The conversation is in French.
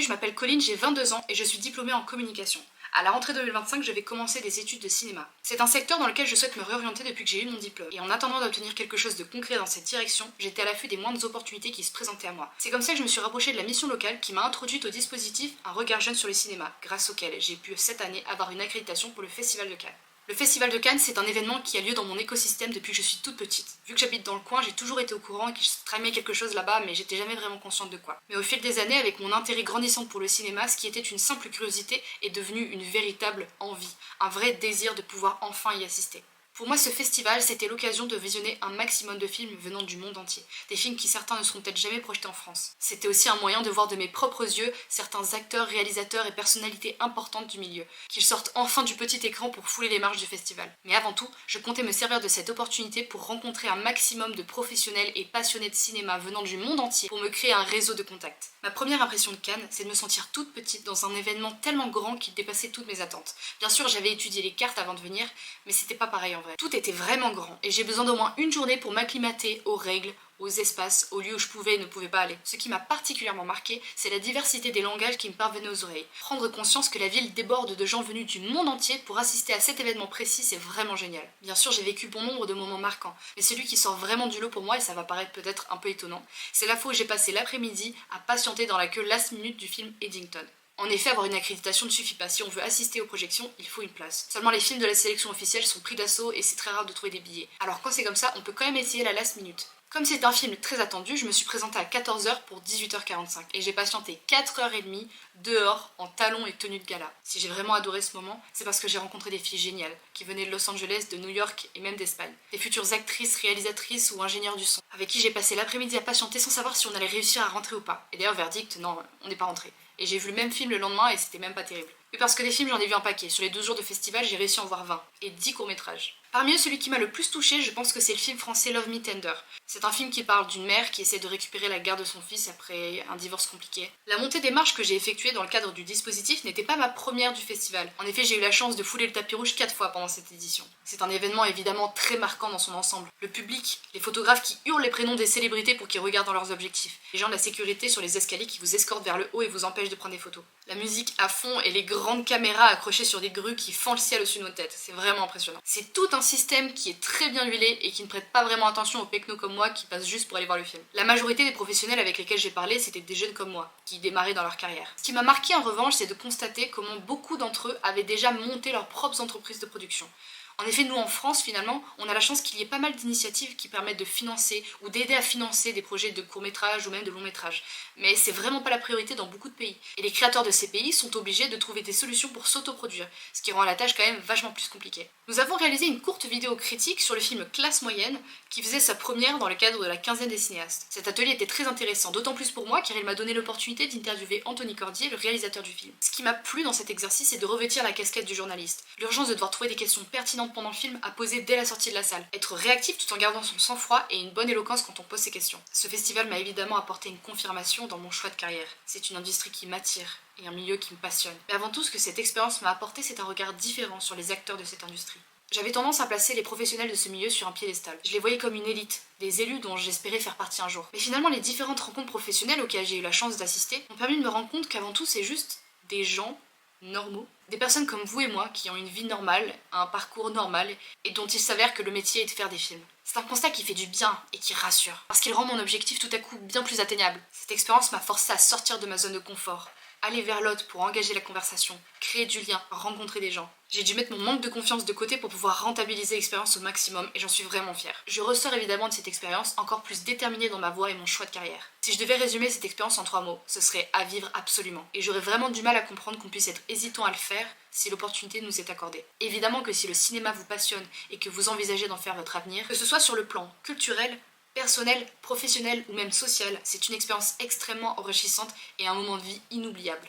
Salut, je m'appelle Colline, j'ai 22 ans et je suis diplômée en communication. À la rentrée 2025, je vais commencer des études de cinéma. C'est un secteur dans lequel je souhaite me réorienter depuis que j'ai eu mon diplôme. Et en attendant d'obtenir quelque chose de concret dans cette direction, j'étais à l'affût des moindres opportunités qui se présentaient à moi. C'est comme ça que je me suis rapprochée de la mission locale qui m'a introduite au dispositif Un regard jeune sur le cinéma, grâce auquel j'ai pu cette année avoir une accréditation pour le Festival de Cannes. Le Festival de Cannes, c'est un événement qui a lieu dans mon écosystème depuis que je suis toute petite. Vu que j'habite dans le coin, j'ai toujours été au courant et que je tramais quelque chose là-bas, mais j'étais jamais vraiment consciente de quoi. Mais au fil des années, avec mon intérêt grandissant pour le cinéma, ce qui était une simple curiosité est devenu une véritable envie, un vrai désir de pouvoir enfin y assister. Pour moi, ce festival, c'était l'occasion de visionner un maximum de films venant du monde entier. Des films qui certains ne seront peut-être jamais projetés en France. C'était aussi un moyen de voir de mes propres yeux certains acteurs, réalisateurs et personnalités importantes du milieu, qu'ils sortent enfin du petit écran pour fouler les marches du festival. Mais avant tout, je comptais me servir de cette opportunité pour rencontrer un maximum de professionnels et passionnés de cinéma venant du monde entier pour me créer un réseau de contacts. Ma première impression de Cannes, c'est de me sentir toute petite dans un événement tellement grand qu'il dépassait toutes mes attentes. Bien sûr, j'avais étudié les cartes avant de venir, mais c'était pas pareil en vrai. Tout était vraiment grand et j'ai besoin d'au moins une journée pour m'acclimater aux règles, aux espaces, aux lieux où je pouvais et ne pouvais pas aller. Ce qui m'a particulièrement marqué, c'est la diversité des langages qui me parvenaient aux oreilles. Prendre conscience que la ville déborde de gens venus du monde entier pour assister à cet événement précis, c'est vraiment génial. Bien sûr, j'ai vécu bon nombre de moments marquants, mais celui qui sort vraiment du lot pour moi, et ça va paraître peut-être un peu étonnant, c'est la fois où j'ai passé l'après-midi à patienter dans la queue last minute du film Eddington. En effet, avoir une accréditation ne suffit pas. Si on veut assister aux projections, il faut une place. Seulement les films de la sélection officielle sont pris d'assaut et c'est très rare de trouver des billets. Alors quand c'est comme ça, on peut quand même essayer la last minute. Comme c'est un film très attendu, je me suis présentée à 14h pour 18h45 et j'ai patienté 4h30 dehors en talons et tenue de gala. Si j'ai vraiment adoré ce moment, c'est parce que j'ai rencontré des filles géniales qui venaient de Los Angeles, de New York et même d'Espagne. Des futures actrices, réalisatrices ou ingénieurs du son, avec qui j'ai passé l'après-midi à patienter sans savoir si on allait réussir à rentrer ou pas. Et d'ailleurs, verdict, non, on n'est pas rentré. Et j'ai vu le même film le lendemain et c'était même pas terrible. Et parce que des films, j'en ai vu un paquet. Sur les 12 jours de festival, j'ai réussi à en voir 20. Et 10 courts-métrages. Parmi eux, celui qui m'a le plus touché, je pense que c'est le film français Love Me Tender. C'est un film qui parle d'une mère qui essaie de récupérer la garde de son fils après un divorce compliqué. La montée des marches que j'ai effectuée dans le cadre du dispositif n'était pas ma première du festival. En effet, j'ai eu la chance de fouler le tapis rouge 4 fois pendant cette édition. C'est un événement évidemment très marquant dans son ensemble. Le public, les photographes qui hurlent les prénoms des célébrités pour qu'ils regardent dans leurs objectifs. Les gens de la sécurité sur les escaliers qui vous escortent vers le haut et vous empêchent de prendre des photos. La musique à fond et les grandes caméras accrochées sur des grues qui fendent le ciel au-dessus de nos têtes. C'est vraiment impressionnant. C'est tout un système qui est très bien huilé et qui ne prête pas vraiment attention aux pecnos comme moi qui passent juste pour aller voir le film. La majorité des professionnels avec lesquels j'ai parlé, c'était des jeunes comme moi, qui démarraient dans leur carrière. Ce qui m'a marqué en revanche, c'est de constater comment beaucoup d'entre eux avaient déjà monté leurs propres entreprises de production. En effet, nous en France, finalement, on a la chance qu'il y ait pas mal d'initiatives qui permettent de financer ou d'aider à financer des projets de court-métrage ou même de long-métrage. Mais c'est vraiment pas la priorité dans beaucoup de pays. Et les créateurs de ces pays sont obligés de trouver des solutions pour s'autoproduire, ce qui rend la tâche quand même vachement plus compliquée. Nous avons réalisé une courte vidéo critique sur le film Classe moyenne, qui faisait sa première dans le cadre de la quinzaine des cinéastes. Cet atelier était très intéressant, d'autant plus pour moi car il m'a donné l'opportunité d'interviewer Anthony Cordier, le réalisateur du film. Ce qui m'a plu dans cet exercice, c'est de revêtir la casquette du journaliste. L'urgence de devoir trouver des questions pertinentes pendant le film à poser dès la sortie de la salle. Être réactif tout en gardant son sang-froid et une bonne éloquence quand on pose ses questions. Ce festival m'a évidemment apporté une confirmation dans mon choix de carrière. C'est une industrie qui m'attire et un milieu qui me passionne. Mais avant tout, ce que cette expérience m'a apporté, c'est un regard différent sur les acteurs de cette industrie. J'avais tendance à placer les professionnels de ce milieu sur un piédestal. Je les voyais comme une élite, des élus dont j'espérais faire partie un jour. Mais finalement, les différentes rencontres professionnelles auxquelles j'ai eu la chance d'assister m'ont permis de me rendre compte qu'avant tout, c'est juste des gens normaux. Des personnes comme vous et moi qui ont une vie normale, un parcours normal et dont il s'avère que le métier est de faire des films. C'est un constat qui fait du bien et qui rassure, parce qu'il rend mon objectif tout à coup bien plus atteignable. Cette expérience m'a forcé à sortir de ma zone de confort, aller vers l'autre pour engager la conversation, créer du lien, rencontrer des gens. J'ai dû mettre mon manque de confiance de côté pour pouvoir rentabiliser l'expérience au maximum et j'en suis vraiment fière. Je ressors évidemment de cette expérience encore plus déterminée dans ma voie et mon choix de carrière. Si je devais résumer cette expérience en 3 mots, ce serait à vivre absolument. Et j'aurais vraiment du mal à comprendre qu'on puisse être hésitant à le faire si l'opportunité nous est accordée. Évidemment que si le cinéma vous passionne et que vous envisagez d'en faire votre avenir, que ce soit sur le plan culturel, personnel, professionnel ou même social, c'est une expérience extrêmement enrichissante et un moment de vie inoubliable.